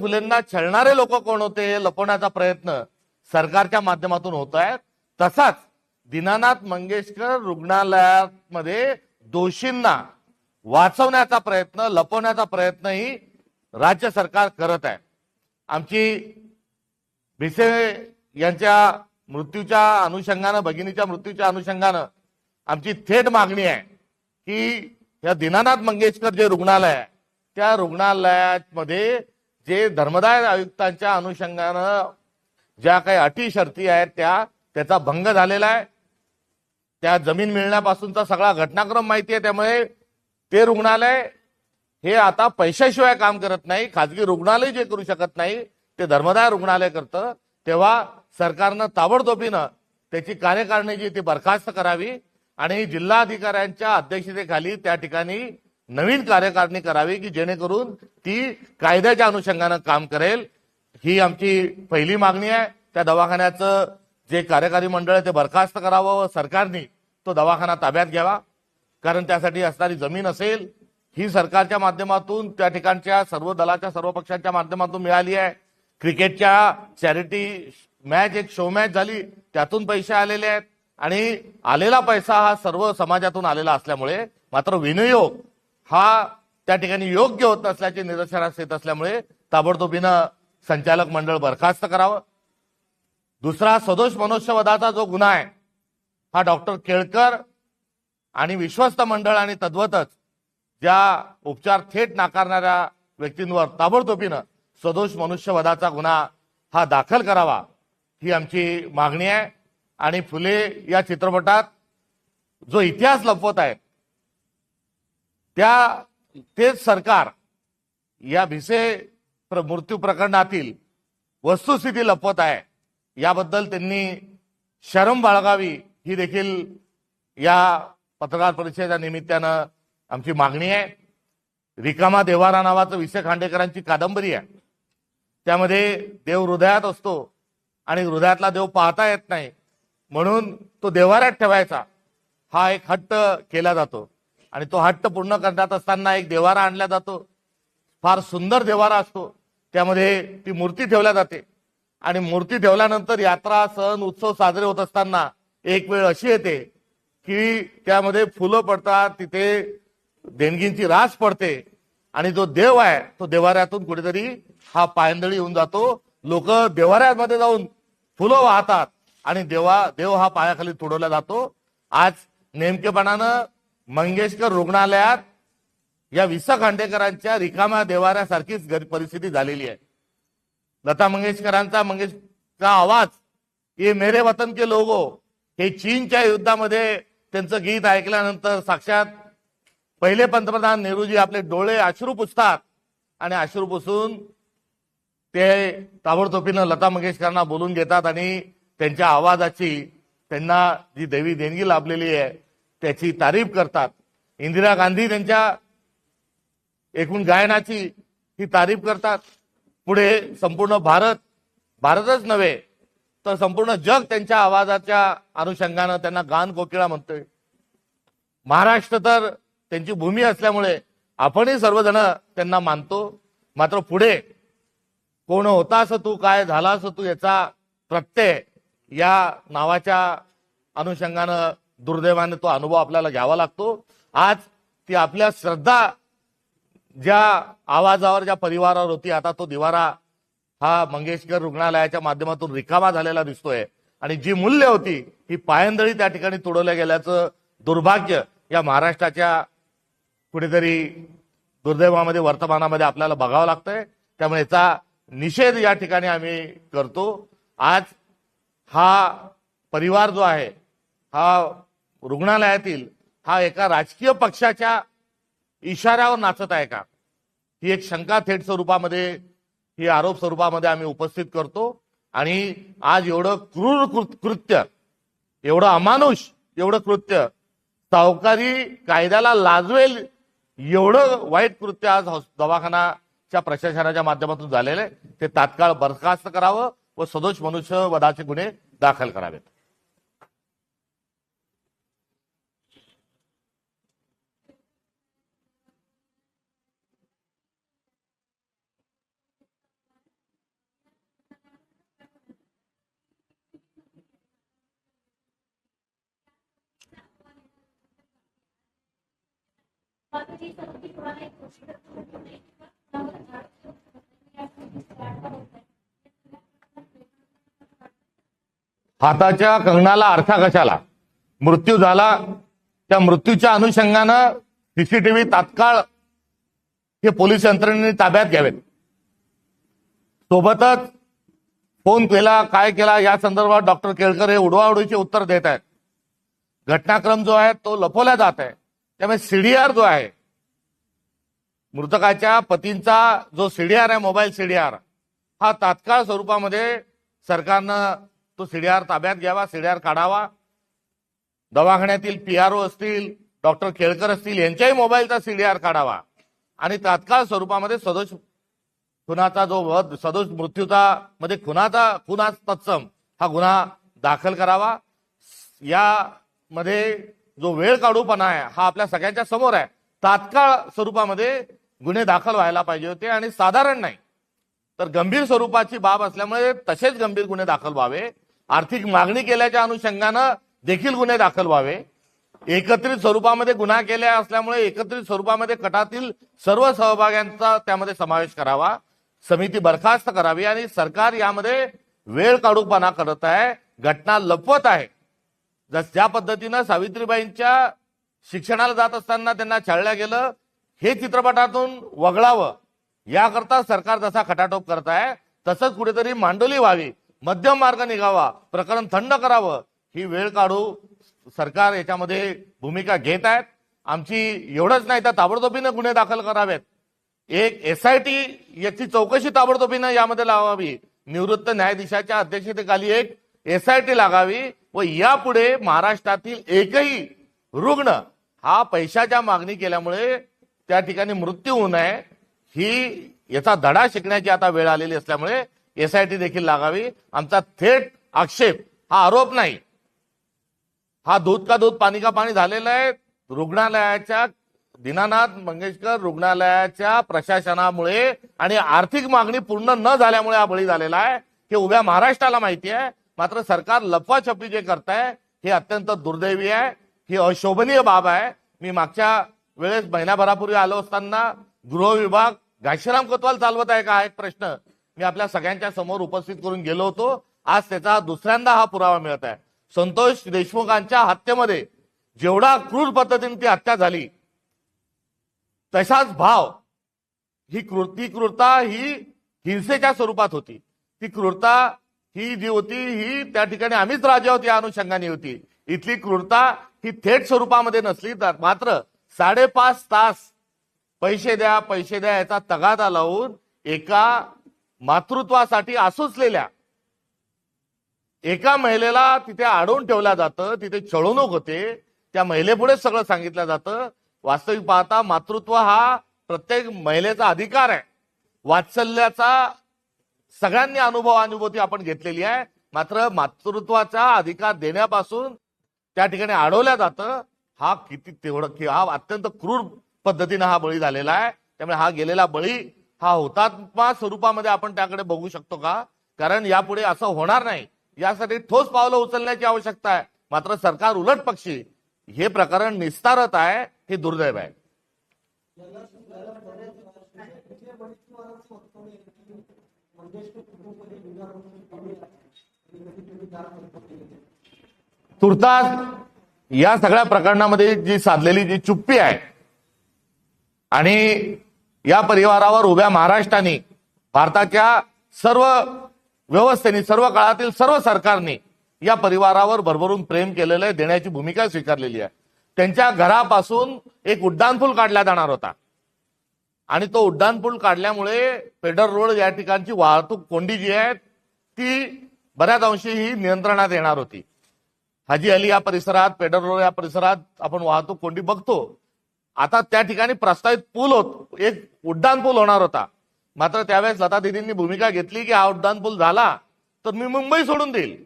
फुलेंना छळणारे लोक कोण होते हे लपवण्याचा प्रयत्न सरकारच्या माध्यमातून होत आहे। तसाच दीनानाथ मंगेशकर रुग्णालयामध्ये दोषींना वाचवण्याचा प्रयत्न, लपवण्याचा प्रयत्नही राज्य सरकार करत आहे। आमची भिसे यांच्या मृत्यूच्या अनुषंगानं, भगिनीच्या मृत्यूच्या अनुषंगानं आमची थेट मागणी आहे की या दीनानाथ मंगेशकर जे रुग्णालय आहे त्या रुग्णालयामध्ये जे धर्मदाय आयुक्तांच्या अनुषंगानं ज्या काही अटी शर्ती आहेत त्याचा भंग झालेला आहे। त्या जमीन मिळण्यापासूनचा सगळा घटनाक्रम माहिती आहे। त्यामुळे ते रुग्णालय हे आता पैशाशिवाय काम करत नाही। खाजगी रुग्णालय जे करू शकत नाही ते धर्मदाय रुग्णालय करतं। तेव्हा सरकारनं ताबडतोबीनं त्याची कार्यकारिणी जी ती बरखास्त करावी आणि जिल्हाधिकाऱ्यांच्या अध्यक्षतेखाली त्या ठिकाणी नवीन कार्यकारिणी करावी की जेणेकरून ती कायद्याच्या अनुषंगानं काम करेल। ही आमची पहिली मागणी आहे। त्या दवाखान्याचं जे कार्यकारी मंडळ आहे ते बरखास्त करावं व सरकारने तो दवाखाना ताब्यात घ्यावा, कारण त्यासाठी असणारी जमीन असेल ही सरकारच्या माध्यमातून त्या ठिकाणच्या सर्व दलाच्या सर्व पक्षांच्या माध्यमातून मिळाली आहे। क्रिकेटच्या चॅरिटी मॅच, एक शो मॅच झाली, त्यातून पैसे आलेले आहेत आणि आलेला पैसा हा सर्व समाजातून आलेला असल्यामुळे मात्र विनियोग हा त्या ठिकाणी योग्य होत नसल्याचे निदर्शनास येत असल्यामुळे ताबडतोबीनं संचालक मंडळ बरखास्त करावं। दुसरा, सदोष मनुष्यवधाचा जो गुन्हा आहे हा डॉक्टर केळकर आणि विश्वस्त मंडळ आणि तद्वतच ज्या उपचार थेट नाकारणाऱ्या व्यक्तींवर ताबडतोबीनं सदोष मनुष्यवधाचा गुन्हा हा दाखल करावा ही आमची मागणी आहे। आणि फुले या चित्रपटात जो इतिहास लपवत आहे तेच सरकार या भिसे मृत्यू प्रकरणातील वस्तुस्थिती लपवत आहे। याबद्दल त्यांनी शरम बाळगावी ही देखील या पत्रकार परिषदेच्या निमित्तानं आमची मागणी आहे। रिकामा देवारा नावाचं वि. स. खांडेकरांची कादंबरी आहे, त्यामध्ये देव हृदयात असतो आणि हृदयातला देव पाहता येत नाही म्हणून तो देवाऱ्यात ठेवायचा हा एक हट्ट केला जातो आणि तो हट्ट पूर्ण करण्यात असताना एक देवारा आणला जातो। फार सुंदर देवारा असतो, त्यामध्ये ती मूर्ती ठेवल्या जाते आणि मूर्ती ठेवल्यानंतर यात्रा, सण, उत्सव साजरे होत असताना एक वेळ अशी येते की त्यामध्ये फुलं पडतात, तिथे देणगींची रास पडते आणि जो देव आहे तो देवाऱ्यातून कुठेतरी हा पायंदळी येऊन जातो। लोक देवाऱ्यामध्ये जाऊन फुलं वाहतात आणि देव हा पायाखाली तुडवला जातो। आज नेमकेपणानं मंगेशकर रुग्णालयात या वि. स. खांडेकरांच्या रिकाम्या देवाऱ्यासारखीच परिस्थिती झालेली आहे। लता मंगेशकरांचा आवाज, ये मेरे वतन के लोगो, हे चीनच्या युद्धामध्ये त्यांचं गीत ऐकल्यानंतर साक्षात पहिले पंतप्रधान नेहरूजी आपले डोळे अश्रू पुसतात आणि अश्रू पुसून ते ताबडतोबीनं लता मंगेशकरांना बोलून घेतात आणि त्यांच्या आवाजाची, त्यांना जी दैवी देणगी लाभलेली आहे त्याची तारीफ करतात। इंदिरा गांधी त्यांच्या एकूण गायनाची ही तारीफ करतात। पुढे संपूर्ण भारतच नव्हे तर संपूर्ण जग त्यांच्या आवाजाच्या अनुषंगानं त्यांना गान कोकिळा म्हणतोय। महाराष्ट्र तर त्यांची भूमी असल्यामुळे आपणही सर्वजण त्यांना मानतो। मात्र पुढे कोण होतास तू, काय झालास तू याचा प्रत्यय या नावाच्या अनुषंगानं दुर्दैवाने तो अनुभव आपल्याला घ्यावा लागतो। आज ती आपल्या श्रद्धा ज्या आवाजावर, ज्या परिवारावर होती, आता तो दिवारा हा मंगेशकर रुग्णालयाच्या माध्यमातून रिकामा झालेला दिसतोय आणि जी मूल्य होती ही पायंदळी त्या ठिकाणी तुडवल्या गेल्याचं दुर्भाग्य या महाराष्ट्राच्या कुठेतरी दुर्दैवामध्ये, वर्तमानामध्ये आपल्याला बघावं लागतंय। त्यामुळे याचा निषेध या ठिकाणी आम्ही करतो। आज हा परिवार जो आहे हा रुग्णालयातील हा एका राजकीय पक्षाच्या इशाऱ्यावर नाचत आहे का, ही एक शंका थेट स्वरूपामध्ये, ही आरोप स्वरूपामध्ये आम्ही उपस्थित करतो। आणि आज एवढं क्रूर कृत्य, एवढं अमानुष, एवढं कृत्य, सावकारी कायद्याला लाजवेल एवढं वाईट कृत्य आज दवाखानाच्या प्रशासनाच्या माध्यमातून झालेलं आहे, ते तात्काळ बरखास्त करावं व सदोष मनुष्यवधाचे गुन्हे दाखल करावेत। हाताच्या कंगणाला आरसा कशाला? मृत्यू झाला, त्या मृत्यूच्या अनुषंगानं सीसीटीव्ही तात्काळ हे पोलीस यंत्रणेने ताब्यात घ्यावेत. सोबतच फोन केला, काय केला या संदर्भात डॉक्टर केळकर हे उडवाउडवीचे उत्तर देत आहेत. घटनाक्रम जो आहे तो लपवला जात आहे. त्यामुळे सीडीआर जो आहे, मृतकाच्या पतींचा जो सीडीआर आहे, मोबाईल सीडीआर, हा तात्काळ स्वरूपामध्ये सरकारनं तो सीडीआर ताब्यात घ्यावा, सीडीआर काढावा. दवाखान्यातील पीआरओ असतील, डॉक्टर केळकर असतील, यांच्याही मोबाईलचा सीडीआर काढावा आणि तात्काळ स्वरूपामध्ये सदोष खुनाचा जो वध, सदोष मृत्यूचा मध्ये खुना तत्सम हा गुन्हा दाखल करावा. यामध्ये जो वेळ काढूपणा आहे हा आपल्या सगळ्यांच्या समोर आहे. तात्काळ स्वरूपामध्ये गुन्हे दाखल व्हायला पाहिजे होते आणि साधारण नाही तर गंभीर स्वरूपाची बाब असल्यामुळे तसेच गंभीर गुन्हे दाखल व्हावे. आर्थिक मागणी केल्याच्या अनुषंगानं देखील गुन्हे दाखल व्हावे. एकत्रित स्वरूपामध्ये गुन्हा केल्या असल्यामुळे एकत्रित स्वरूपामध्ये कटातील सर्व सहभाग्यांचा त्यामध्ये समावेश करावा. समिती बरखास्त करावी आणि सरकार यामध्ये वेळ काढूपणा करत आहे, घटना लपवत आहे. ज्या पद्धतीनं सावित्रीबाईंच्या शिक्षणाला जात असताना त्यांना छळल्या गेलं हे चित्रपटातून वगळावं याकरता सरकार जसा खटाटोप करत आहे तसंच कुठेतरी मांडोली व्हावी, मध्यम मार्ग निघावा, प्रकरण थंड करावं, ही वेळ काढू सरकार याच्यामध्ये भूमिका घेत आहेत. आमची एवढंच नाही तर ताबडतोबीनं गुन्हे दाखल करावेत. एक एसआयटी याची चौकशी ताबडतोबीनं यामध्ये लावावी. निवृत्त न्यायाधीशाच्या अध्यक्षतेखाली एक एसआयटी लागावी व यापुढे महाराष्ट्रातील एकही रुग्ण हा पैशाच्या मागणी केल्यामुळे त्या ठिकाणी मृत्यू होऊ नये, ही याचा धडा शिकण्याची आता वेळ आलेली असल्यामुळे एसआयटी देखील लागावी. आमचा थेट आक्षेप हा आरोप नाही, हा दूध का दूध पाणी का पाणी झालेला आहे. रुग्णालयाच्या दीनानाथ मंगेशकर रुग्णालयाच्या प्रशासनामुळे आणि आर्थिक मागणी पूर्ण न झाल्यामुळे हा बळी झालेला आहे. हे उभ्या महाराष्ट्राला माहिती आहे. मात्र सरकार लपवाछपी जे करताय हे अत्यंत दुर्दैवी आहे, ही अशोभनीय बाब आहे. मी मागच्या वेळेस महिन्याभरापूर्वी आलो असताना गृह विभाग घाशीराम कोतवाल चालवत आहे का हा एक प्रश्न मी आपल्या सगळ्यांच्या समोर उपस्थित करून गेलो होतो. आज त्याचा दुसऱ्यांदा हा पुरावा मिळत आहे. संतोष देशमुखांच्या हत्येमध्ये जेवढा क्रूर पद्धतीने ती हत्या झाली तसाच भाव, ही क्रूरता ही हिंसेच्या स्वरूपात होती. ती क्रूरता ही जी होती ही त्या ठिकाणी आम्हीच राजा होती या अनुषंगाने होती. इथली क्रूरता ही थेट स्वरूपामध्ये नसली तर मात्र 5.5 तास पैसे द्या याचा तगादा लावून एका मातृत्वासाठी आसुसलेल्या एका महिलेला तिथे अडवून ठेवलं जातं, तिथे छळवणूक होते, त्या महिलेपुढे सगळं सांगितलं जातं. वास्तविक पाहता मातृत्व हा प्रत्येक महिलेचा अधिकार आहे. वात्सल्याचा सगळ्यांनी अनुभूती आपण घेतलेली आहे. मात्र मातृत्वाचा अधिकार देण्यापासून त्या ठिकाणी अडवल्या जातं. हा हा अत्यंत क्रूर पद्धतीने हा बळी झालेला आहे. त्यामुळे हा गेलेला बळी हा हुतात्मा स्वरूपामध्ये आपण त्याकडे बघू शकतो का? कारण यापुढे असं होणार नाही, यासाठी ठोस पावलं उचलण्याची आवश्यकता आहे. मात्र सरकार उलट पक्षी हे प्रकरण निस्तारत आहे, हे दुर्दैव आहे. तुर्तास या सगळ्या प्रकरणामध्ये जी साधलेली जी चुप्पी आहे आणि या परिवारावर उभ्या महाराष्ट्राने, भारताच्या सर्व व्यवस्थेने, सर्व काळातील सर्व सरकारने या परिवारावर भरभरून प्रेम केलेलं आहे, देण्याची भूमिका स्वीकारलेली आहे. त्यांच्या घरापासून एक उड्डाणपूल काढला जाणार होता आणि तो उड्डाणपूल काढल्यामुळे पेडर रोड या ठिकाणची वाहतूक कोंडी जी आहे ती बऱ्याच अंशी ही नियंत्रणात येणार होती. हाजी अली या परिसरात, पेडर रोड या परिसरात आपण वाहतूक कोंडी बघतो. आता त्या ठिकाणी प्रस्तावित पूल एक उड्डाणपूल होणार होता. मात्र त्यावेळेस लता दिदींनी भूमिका घेतली की हा उड्डाणपूल झाला तर मी मुंबई सोडून देईल.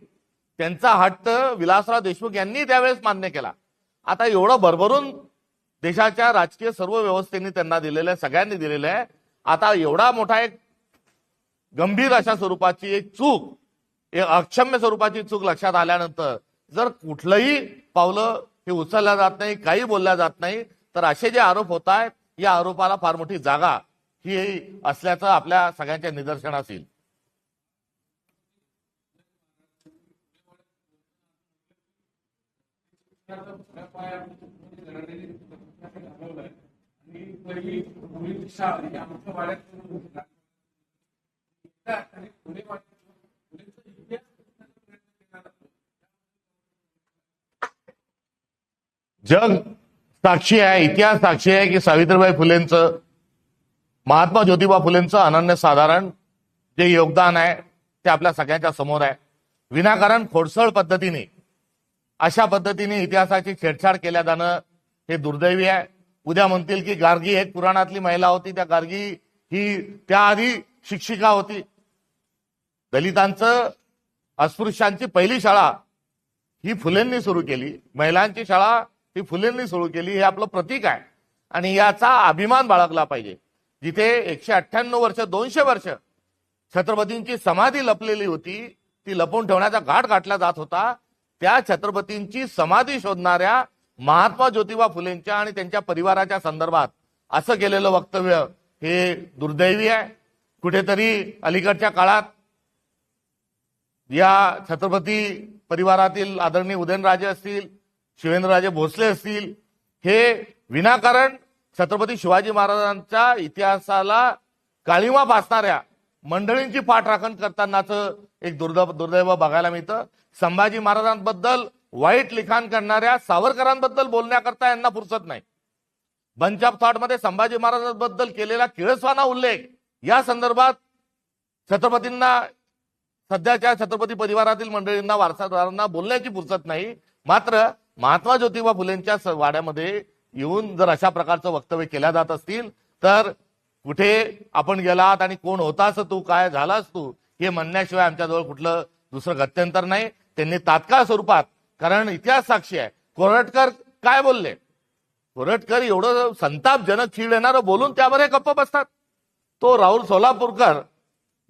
त्यांचा हट्ट विलासराव देशमुख यांनी त्यावेळेस मान्य केला. आता एवढं भरभरून देशाच्या राजकीय सर्व व्यवस्थेने त्यांना दिलेलं आहे, सगळ्यांनी दिलेलं आहे. आता एवढा मोठा एक गंभीर अशा स्वरूपाची एक चूक, एक अक्षम्य स्वरूपाची चूक लक्षात आल्यानंतर जर कुठलंही पावलं हे उचलल्या जात नाही, काही बोलल्या जात नाही, तर असे जे आरोप होत आहेत या आरोपाला फार मोठी जागा ही असल्याचं आपल्या सगळ्यांच्या निदर्शनास येईल. जग साक्षी आहे, इतिहास साक्षी आहे की सावित्रीबाई फुलेंचं, महात्मा ज्योतिबा फुलेंचं अनन्यसाधारण जे योगदान आहे ते आपल्या सगळ्यांच्या समोर आहे. विनाकारण खोडसळ पद्धतीने अशा पद्धतीने इतिहासाची छेडछाड केल्या जाणं हे दुर्दैवी आहे. उद्या म्हणतील की गार्गी एक पुराणातली महिला होती, त्या गार्गी ही त्याआधी शिक्षिका होती. दलितांचं, अस्पृश्यांची पहिली शाळा ही फुलेंनी सुरू केली, महिलांची शाळा ही फुलेंनी सुरू केली, हे आपलं प्रतीक आहे आणि याचा अभिमान बाळगला पाहिजे. जिथे 198 वर्ष 200 वर्ष छत्रपतींची समाधी लपलेली होती, ती लपवून ठेवण्याचा घाट गाठला जात होता, त्या छत्रपतींची समाधी शोधणाऱ्या महात्मा ज्योतिबा फुलेंच्या आणि त्यांच्या परिवाराच्या संदर्भात असं केलेलं वक्तव्य हे दुर्दैवी आहे. कुठेतरी अलीकडच्या काळात या छत्रपती परिवारातील आदरणीय उदयनराजे असतील, शिवेंद्रराजे भोसले असतील, हे विनाकारण छत्रपती शिवाजी महाराजांच्या इतिहासाला काळिमा फासणाऱ्या मंडळींची पाठराखण करतानाच एक दुर्दैव बघायला मिळतं. संभाजी महाराजांबद्दल वाईट लिखाण करणाऱ्या सावरकरांबद्दल बोलण्याकरता यांना फुरसत नाही. बंच ऑफ थॉट मध्ये संभाजी महाराजांबद्दल केलेला किळसवाना उल्लेख या संदर्भात छत्रपतींना, सध्याच्या छत्रपती परिवारातील मंडळींना, वारसादारांना बोलण्याची फुरसत नाही. मात्र महात्मा ज्योतिबा फुलेंच्या वाड्यामध्ये येऊन जर अशा प्रकारचं वक्तव्य केल्या जात असतील तर कुठे आपण गेलात आणि कोण होतास तू, काय झालास तू, हे म्हणण्याशिवाय आमच्याजवळ कुठलं दुसरं गत्यंतर नाही. त्यांनी तात्काळ स्वरूपात, कारण इतिहास साक्षी आहे, कोरटकर काय बोलले, कोरटकर एवढं संतापजनक चीड येणारं बोलून त्यावर हे गप्प बसतात. तो राहुल सोलापूरकर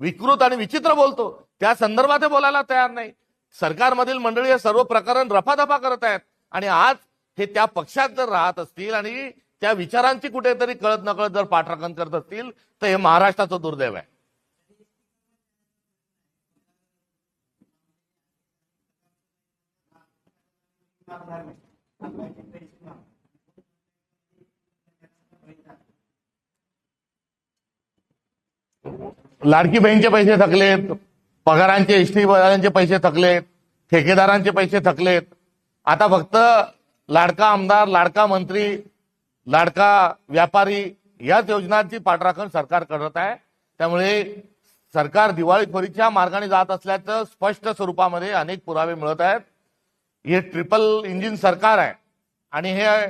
विकृत आणि विचित्र बोलतो, त्या संदर्भात बोलायला तयार नाही. सरकारमधील मंडळी हे सर्व प्रकरण रफादफा करत आहेत आणि आज हे त्या पक्षात जर राहत असतील आणि त्या विचारांची कुठेतरी कळत नकळत जर पाठराखण करत असतील तर हे महाराष्ट्राचं दुर्दैव आहे. लाडकी बहीणचे पैसे थकलेत, पगारांचे, एसटी पगारांचे पैसे थकलेत, ठेकेदारांचे पैसे थकलेत. आता फक्त लाडका आमदार, लाडका मंत्री, लाडका व्यापारी याच योजनांची पाठराखण सरकार करत आहे. त्यामुळे सरकार दिवाळीखोरीच्या मार्गाने जात असल्याचं स्पष्ट स्वरूपामध्ये अनेक पुरावे मिळत आहेत. हे ट्रिपल इंजिन सरकार आहे आणि हे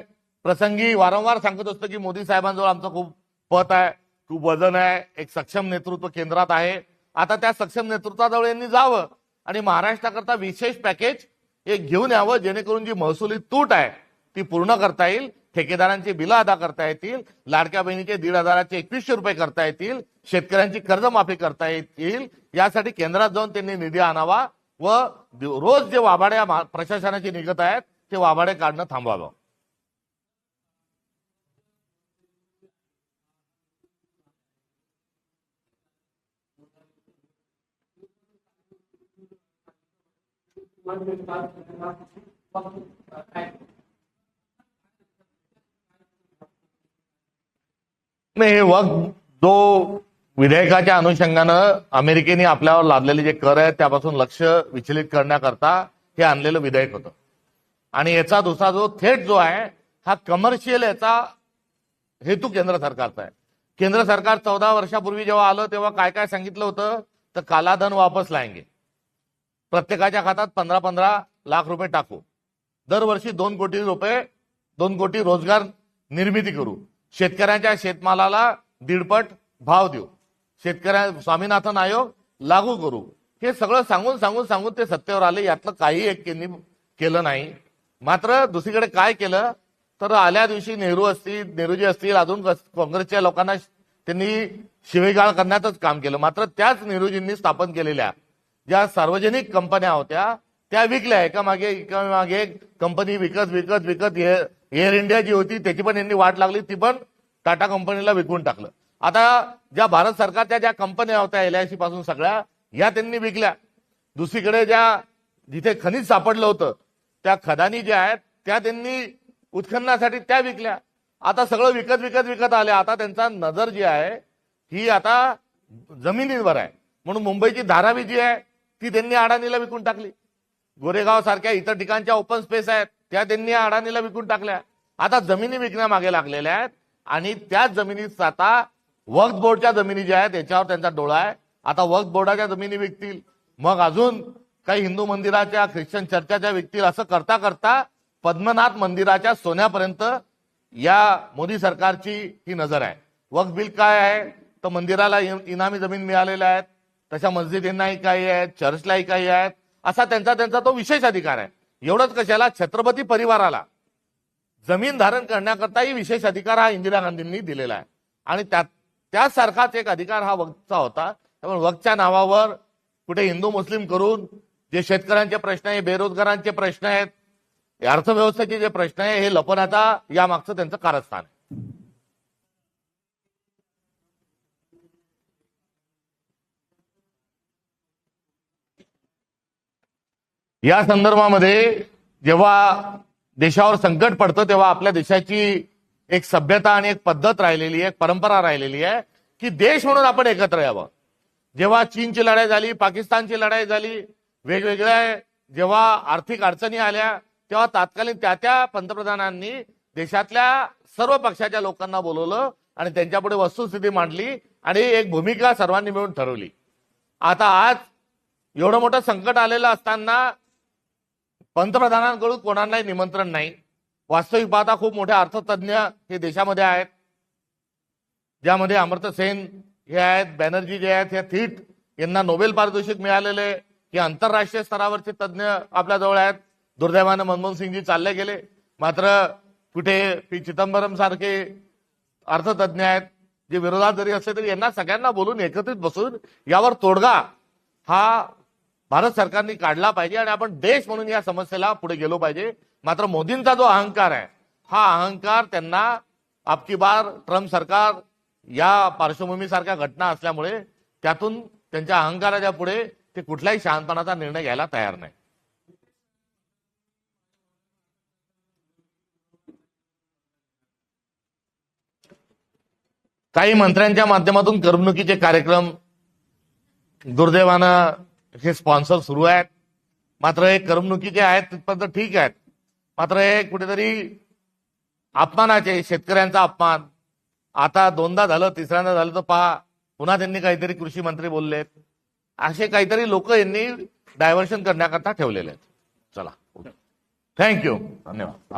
प्रसंगी वारंवार सांगत असतो की मोदी साहेबांजवळ आमचं खूप पत आहे, खूप वजन आहे, एक सक्षम नेतृत्व केंद्रात आहे. आता त्या सक्षम नेतृत्वाजवळ यांनी जावं आणि महाराष्ट्राकरता विशेष पॅकेज एक घेऊन यावं, जेणेकरून जी महसुली तूट आहे ती पूर्ण करता येईल, ठेकेदारांची बिलं अदा करता येतील, लाडक्या बहिणीचे 1,500चे 2100 रुपये करता येतील, शेतकऱ्यांची कर्जमाफी करता येईल. यासाठी केंद्रात जाऊन त्यांनी निधी आणावा व रोज जे वाभाड्या प्रशासनाची निघत आहेत ते वाभाडे काढणं थांबवावं. हे वक्त जो विधेयकाच्या अनुषंगानं अमेरिकेने आपल्यावर लादलेले जे कर आहेत त्यापासून लक्ष विचलित करण्याकरता हे आणलेलं विधेयक होतं आणि याचा दुसरा जो थेट जो आहे हा कमर्शियल याचा हेतू केंद्र सरकारचा आहे. केंद्र सरकार 14 वर्षापूर्वी जेव्हा आलं तेव्हा काय काय सांगितलं होतं तर कालाधन वापस लाएंगे, प्रत्येकाच्या खात्यात 15-15 लाख रुपये टाकू, दरवर्षी 2 कोटी रुपये, 2 कोटी रोजगार निर्मिती करू, शेतकऱ्यांच्या शेतमालाला 1.5 भाव देऊ, शेतकऱ्या स्वामीनाथन आयोग लागू करू. हे सगळं सांगून ते सत्तेवर आले. यातलं काही एक केलं नाही. मात्र दुसरीकडे काय केलं तर आल्या दिवशी नेहरूजी असतील, अजून काँग्रेसच्या लोकांना त्यांनी शिवेगाळ करण्याचंच काम केलं. मात्र त्याच नेहरूजींनी स्थापन केलेल्या ज्या सार्वजनिक कंपन्या होत्या त्या विकल्या, एकामागे कंपनी विकत एअर इंडिया जी होती त्याची पण यांनी वाट लागली, ती पण टाटा कंपनीला विकून टाकलं. आता ज्या भारत सरकारच्या ज्या कंपन्या होत्या LIC पासून सगळ्या या त्यांनी विकल्या. दुसरीकडे जिथे खनिज सापडलं होतं त्या खदानी ज्या आहेत त्या त्यांनी उत्खननासाठी त्या विकल्या. आता सगळं विकत विकत विकत आले. आता त्यांचा नजर जी आहे ही आता जमिनीवर आहे. म्हणून मुंबईची धारावी जी आहे ती त्यांनी अडाणीला विकून टाकली. गोरेगाव सारख्या इतर ठिकाणच्या ओपन स्पेस आहेत त्या त्यांनी अडाणीला विकून टाकल्या. आता जमिनी विकण्यामागे लागलेल्या आहेत आणि त्याच जमिनीत आता वक्फ बोर्डच्या जमिनी ज्या आहेत त्याच्यावर त्यांचा डोळा आहे. आता वक्फ बोर्डाच्या जमिनी विकतील, मग अजून काही हिंदू मंदिराच्या ख्रिश्चन चर्चाच्या विकतील. असं करता करता पद्मनाथ मंदिराच्या सोन्यापर्यंत या मोदी सरकारची ही नजर आहे. वक्फ बिल काय आहे तर मंदिराला इनामी जमीन मिळालेल्या आहेत, तशा मस्जिदींनाही काही आहेत, चर्चलाही काही आहेत, असा त्यांचा तो विशेष अधिकार आहे. एवढंच कशाला, छत्रपती परिवाराला जमीन धारण करण्याकरताही विशेष अधिकार हा इंदिरा गांधींनी दिलेला आहे आणि त्यासारखाच एक अधिकार हा वक्फचा होता. त्यामुळे वक्फच्या नावावर कुठे हिंदू मुस्लिम करून जे शेतकऱ्यांचे प्रश्न आहे, बेरोजगारांचे प्रश्न आहेत, अर्थव्यवस्थेचे जे प्रश्न आहे हे लपवण्याचा यामागचं त्यांचं कारस्थान आहे. या संदर्भामध्ये जेव्हा देशावर संकट पडतं तेव्हा आपल्या देशाची एक सभ्यता आणि एक पद्धत राहिलेली आहे, एक परंपरा राहिलेली आहे की देश म्हणून आपण एकत्र यावं. जेव्हा चीनची लढाई झाली, पाकिस्तानची लढाई झाली, वेगवेगळ्या जेव्हा आर्थिक अडचणी आल्या तेव्हा तात्कालीन त्या पंतप्रधानांनी देशातल्या सर्व पक्षाच्या लोकांना बोलवलं आणि त्यांच्यापुढे वस्तुस्थिती मांडली आणि एक भूमिका सर्वांनी मिळून ठरवली. आता आज एवढं मोठं संकट आलेलं असताना पंतप्रधानांकडून कोणालाही निमंत्रण नाही. वास्तविक पाहता खूप मोठे अर्थतज्ञ हे देशामध्ये आहेत, ज्यामध्ये अमर्त्य सेन हे आहेत, बॅनर्जी जे आहेत, हे थीट यांना नोबेल पारितोषिक मिळालेले हे आंतरराष्ट्रीय स्तरावरचे तज्ञ आपल्याजवळ आहेत. दुर्दैवानं मनमोहन सिंगजी चालले गेले, मात्र कुठे पी चिदंबरम सारखे अर्थतज्ञ आहेत जे विरोधात जरी असले तरी यांना सगळ्यांना बोलून एकत्रित बसून यावर तोडगा हा भारत सरकारने काढला पाहिजे आणि आपण देश म्हणून या समस्येला पुढे गेलो पाहिजे. मात्र मोदींचा जो अहंकार आहे हा अहंकार त्यांना अबकी बार ट्रम्प सरकार या पार्श्वभूमीसारख्या घटना असल्यामुळे त्यातून त्यांच्या अहंकाराच्या पुढे ते कुठल्याही शहाणपणाचा निर्णय घ्यायला तयार नाही. काही मंत्र्यांच्या माध्यमातून करमणुकीचे कार्यक्रम दुर्दैवानं हे स्पॉन्सर सुरू आहेत. मात्र हे करमणुकीचे आहेत तिथपर्यंत ठीक आहेत, मात्र हे कुठेतरी अपमानाचे, शेतकऱ्यांचा अपमान आता दोनदा झालं, तिसऱ्यांदा झालं तर पहा पुन्हा त्यांनी काहीतरी कृषी मंत्री बोललेत. असे काहीतरी लोक यांनी डायव्हर्शन करण्याकरता ठेवलेले आहेत. चला, थँक्यू, धन्यवाद.